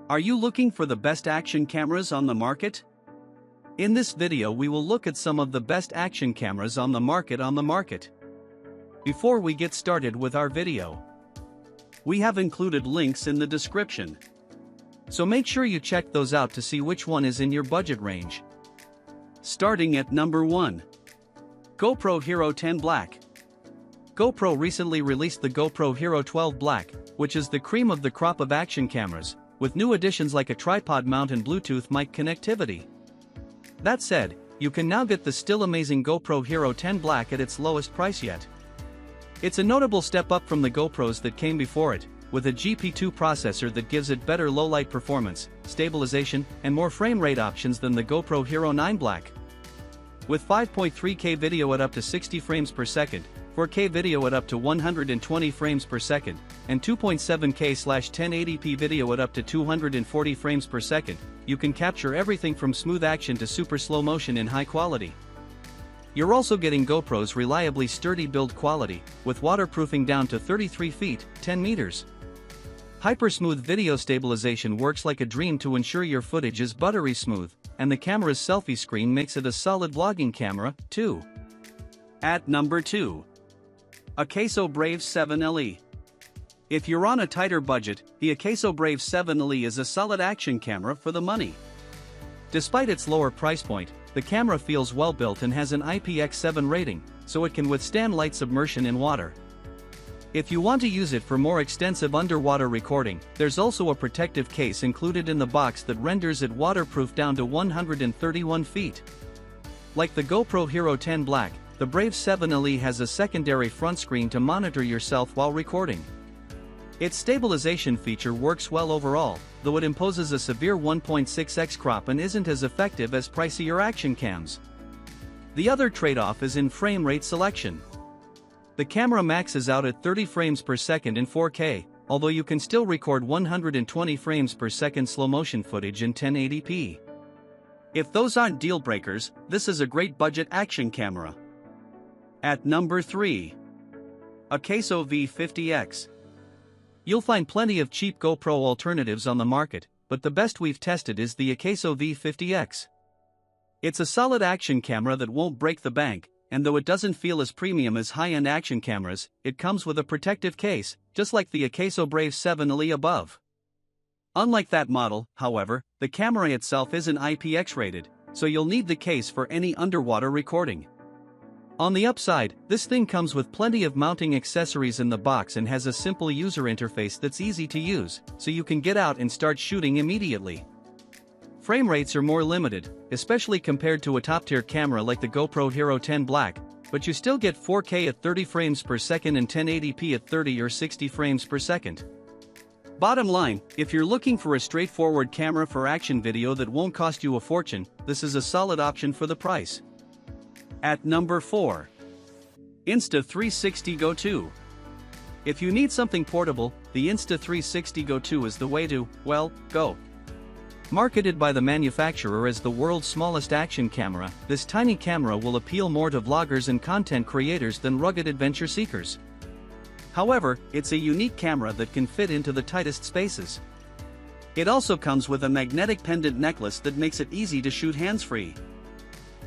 Are you looking for the best action cameras on the market? In this video we will look at some of the best action cameras on the market. Before we get started with our video, we have included links in the description. So make sure you check those out to see which one is in your budget range. Starting at number 1. GoPro Hero 10 Black. GoPro recently released the GoPro Hero 12 Black, which is the cream of the crop of action cameras, with new additions like a tripod mount and Bluetooth mic connectivity. That said, you can now get the still amazing GoPro Hero 10 Black at its lowest price yet. It's a notable step up from the GoPros that came before it, with a GP2 processor that gives it better low-light performance, stabilization, and more frame rate options than the GoPro Hero 9 Black. With 5.3K video at up to 60 frames per second, 4K video at up to 120 frames per second, and 2.7K/1080p video at up to 240 frames per second, you can capture everything from smooth action to super slow motion in high quality. You're also getting GoPro's reliably sturdy build quality, with waterproofing down to 33 feet, 10 meters. Hyper-smooth video stabilization works like a dream to ensure your footage is buttery smooth, and the camera's selfie screen makes it a solid vlogging camera, too. At number 2. AKASO Brave 7 LE. If you're on a tighter budget, the AKASO Brave 7 LE is a solid action camera for the money. Despite its lower price point, the camera feels well built and has an IPX7 rating, so it can withstand light submersion in water. If you want to use it for more extensive underwater recording, there's also a protective case included in the box that renders it waterproof down to 131 feet. Like the GoPro Hero 10 Black, the Brave 7 LE has a secondary front screen to monitor yourself while recording. Its stabilization feature works well overall, though it imposes a severe 1.6x crop and isn't as effective as pricier action cams. The other trade-off is in frame rate selection. The camera maxes out at 30 frames per second in 4K, although you can still record 120 frames per second slow-motion footage in 1080p. If those aren't deal breakers, this is a great budget action camera. At number 3. AKASO V50X. You'll find plenty of cheap GoPro alternatives on the market, but the best we've tested is the AKASO V50X. It's a solid action camera that won't break the bank, and though it doesn't feel as premium as high-end action cameras, it comes with a protective case, just like the AKASO Brave 7 LE above. Unlike that model, however, the camera itself isn't IPX rated, so you'll need the case for any underwater recording. On the upside, this thing comes with plenty of mounting accessories in the box and has a simple user interface that's easy to use, so you can get out and start shooting immediately. Frame rates are more limited, especially compared to a top-tier camera like the GoPro Hero 10 Black, but you still get 4K at 30 frames per second and 1080p at 30 or 60 frames per second. Bottom line, if you're looking for a straightforward camera for action video that won't cost you a fortune, this is a solid option for the price. At number 4. Insta360 GO 2. If you need something portable, the Insta360 GO 2 is the way to, well, go. Marketed by the manufacturer as the world's smallest action camera, this tiny camera will appeal more to vloggers and content creators than rugged adventure seekers. However, it's a unique camera that can fit into the tightest spaces. It also comes with a magnetic pendant necklace that makes it easy to shoot hands-free.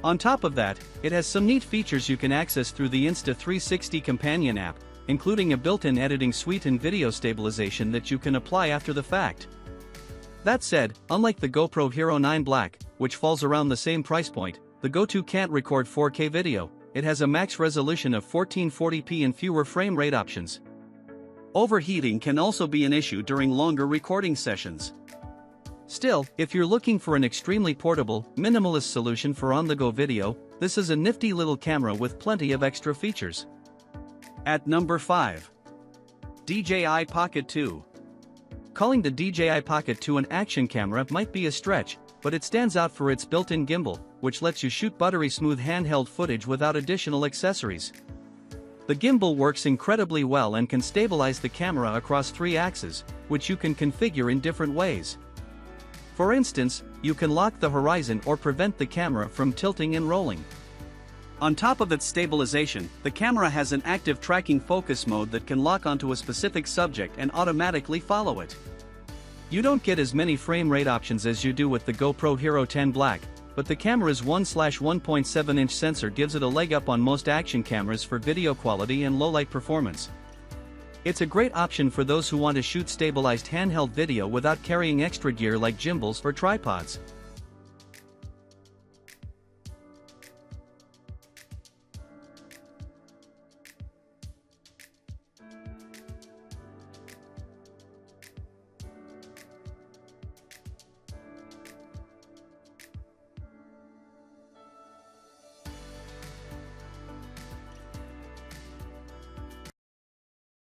On top of that, it has some neat features you can access through the Insta360 companion app, including a built-in editing suite and video stabilization that you can apply after the fact. That said, unlike the GoPro Hero 9 Black, which falls around the same price point, the GO 2 can't record 4K video. It has a max resolution of 1440p and fewer frame rate options. Overheating can also be an issue during longer recording sessions. Still, if you're looking for an extremely portable, minimalist solution for on-the-go video, this is a nifty little camera with plenty of extra features. At number 5. DJI Pocket 2. Calling the DJI Pocket 2 an action camera might be a stretch, but it stands out for its built-in gimbal, which lets you shoot buttery smooth handheld footage without additional accessories. The gimbal works incredibly well and can stabilize the camera across 3 axes, which you can configure in different ways. For instance, you can lock the horizon or prevent the camera from tilting and rolling. On top of its stabilization, the camera has an active tracking focus mode that can lock onto a specific subject and automatically follow it. You don't get as many frame rate options as you do with the GoPro Hero 10 Black, but the camera's 1/1.7-inch sensor gives it a leg up on most action cameras for video quality and low-light performance. It's a great option for those who want to shoot stabilized handheld video without carrying extra gear like gimbals or tripods.